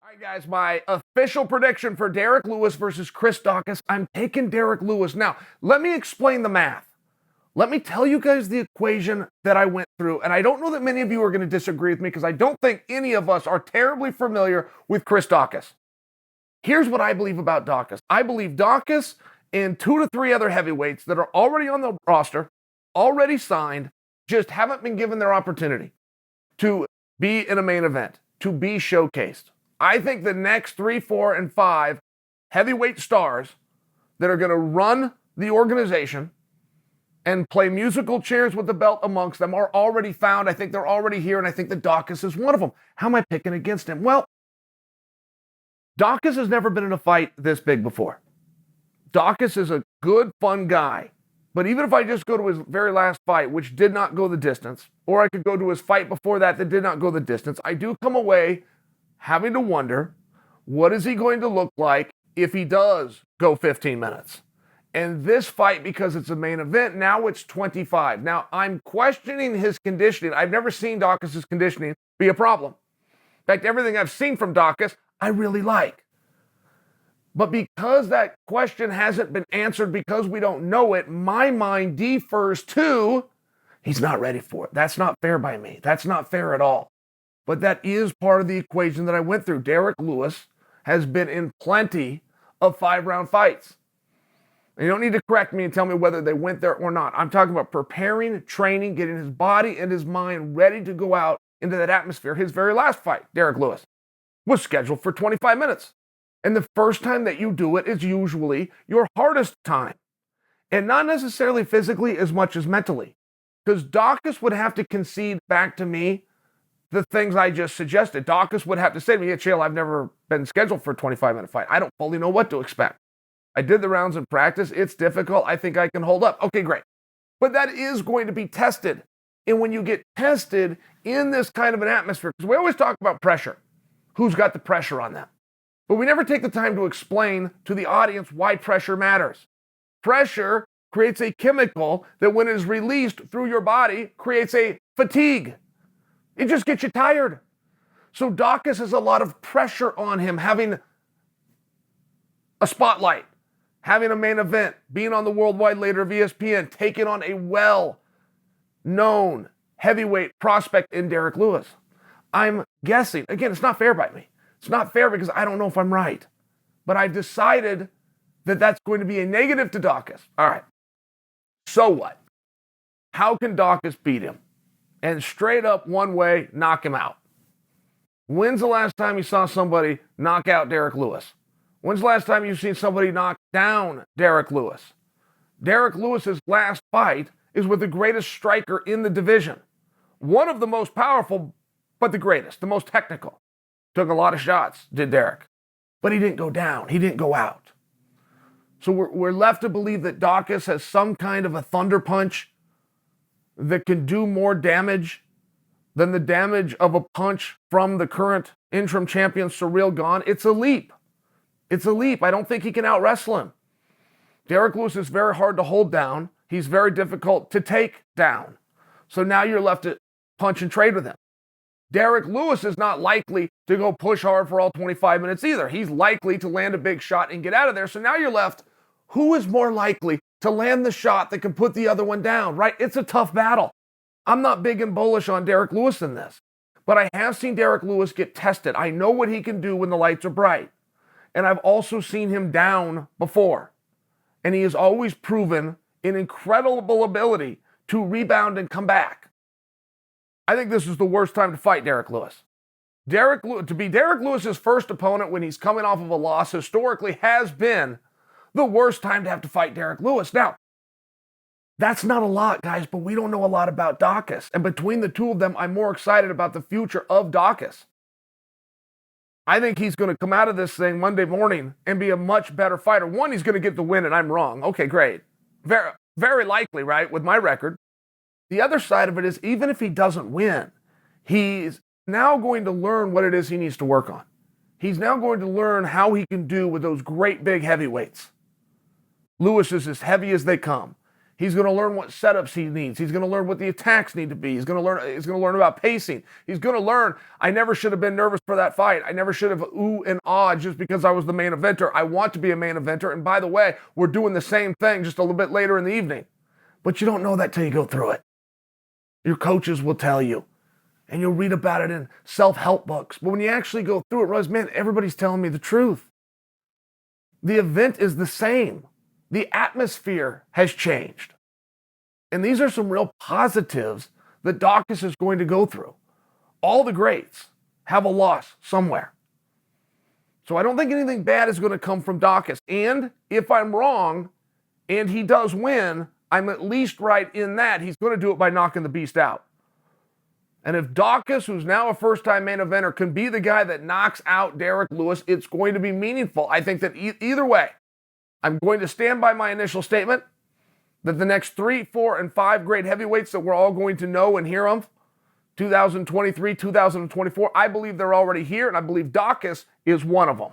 All right, guys, my official prediction for Derrick Lewis versus Chris Daukaus. I'm taking Derrick Lewis. Now, let me explain the math. Let me tell you guys the equation that I went through. And I don't know that many of you are going to disagree with me because I don't think any of us are terribly familiar with Chris Daukaus. Here's what I believe about Daukaus. I believe Daukaus and 2 to 3 other heavyweights that are already on the roster, already signed, just haven't been given their opportunity to be in a main event, to be showcased. I think the next 3, 4, and 5 heavyweight stars that are going to run the organization and play musical chairs with the belt amongst them are already found. I think they're already here, and I think that Daukaus is one of them. How am I picking against him? Well, Daukaus has never been in a fight this big before. Daukaus is a good, fun guy. But even if I just go to his very last fight, which did not go the distance, or I could go to his fight before that did not go the distance, I do come away having to wonder, what is he going to look like if he does go 15 minutes? And this fight, because it's a main event, now it's 25. Now, I'm questioning his conditioning. I've never seen Daukaus' conditioning be a problem. In fact, everything I've seen from Daukaus, I really like. But because that question hasn't been answered, because we don't know it, my mind defers to, he's not ready for it. That's not fair by me. That's not fair at all. But that is part of the equation that I went through. Derrick Lewis has been in plenty of 5-round fights. And you don't need to correct me and tell me whether they went there or not. I'm talking about preparing, training, getting his body and his mind ready to go out into that atmosphere. His very last fight, Derrick Lewis, was scheduled for 25 minutes. And the first time that you do it is usually your hardest time. And not necessarily physically as much as mentally. Because Daukaus would have to concede back to me the things I just suggested. Daukaus would have to say to me, yeah, Chael, I've never been scheduled for a 25-minute fight. I don't fully know what to expect. I did the rounds in practice. It's difficult. I think I can hold up. Okay, great. But that is going to be tested. And when you get tested in this kind of an atmosphere, because we always talk about pressure, who's got the pressure on them? But we never take the time to explain to the audience why pressure matters. Pressure creates a chemical that when it is released through your body, creates a fatigue. It just gets you tired. So Daukaus has a lot of pressure on him, having a spotlight, having a main event, being on the worldwide leader of ESPN, taking on a well-known heavyweight prospect in Derrick Lewis. I'm guessing. Again, it's not fair by me. It's not fair because I don't know if I'm right. But I've decided that that's going to be a negative to Daukaus. All right. So what? How can Daukaus beat him? And straight up one way, knock him out. When's the last time you saw somebody knock out Derrick Lewis? When's the last time you've seen somebody knock down Derrick Lewis? Derrick Lewis's last fight is with the greatest striker in the division. One of the most powerful, but the greatest, the most technical. Took a lot of shots, did Derrick. But he didn't go down. He didn't go out. So we're left to believe that Daukaus has some kind of a thunder punch that can do more damage than the damage of a punch from the current interim champion, Ciryl Gane. It's a leap. It's a leap. I don't think he can out-wrestle him. Derrick Lewis is very hard to hold down. He's very difficult to take down. So now you're left to punch and trade with him. Derrick Lewis is not likely to go push hard for all 25 minutes either. He's likely to land a big shot and get out of there. So now you're left, who is more likely to land the shot that can put the other one down, right? It's a tough battle. I'm not big and bullish on Derrick Lewis in this, but I have seen Derrick Lewis get tested. I know what he can do when the lights are bright. And I've also seen him down before. And he has always proven an incredible ability to rebound and come back. I think this is the worst time to fight Derrick Lewis. To be Derrick Lewis's first opponent when he's coming off of a loss historically has been the worst time to have to fight Derrick Lewis. Now, that's not a lot, guys, but we don't know a lot about Daukaus. And between the two of them, I'm more excited about the future of Daukaus. I think he's going to come out of this thing Monday morning and be a much better fighter. One, he's going to get the win, and I'm wrong. Okay, great. Very, very likely, right, with my record. The other side of it is, even if he doesn't win, he's now going to learn what it is he needs to work on. He's now going to learn how he can do with those great big heavyweights. Lewis is as heavy as they come. He's going to learn what setups he needs. He's going to learn what the attacks need to be. He's going to learn about pacing. He's going to learn, I never should have been nervous for that fight. I never should have ooh and ah just because I was the main eventer. I want to be a main eventer. And by the way, we're doing the same thing just a little bit later in the evening. But you don't know that till you go through it. Your coaches will tell you. And you'll read about it in self-help books. But when you actually go through it, realize, man, everybody's telling me the truth. The event is the same. The atmosphere has changed. And these are some real positives that Daukaus is going to go through. All the greats have a loss somewhere. So I don't think anything bad is going to come from Daukaus. And if I'm wrong and he does win, I'm at least right in that he's going to do it by knocking the beast out. And if Daukaus, who's now a first-time main eventer, can be the guy that knocks out Derrick Lewis, it's going to be meaningful. I think that either way, I'm going to stand by my initial statement that the next 3, 4, and 5 great heavyweights that we're all going to know and hear of, 2023, 2024, I believe they're already here, and I believe Daukaus is one of them.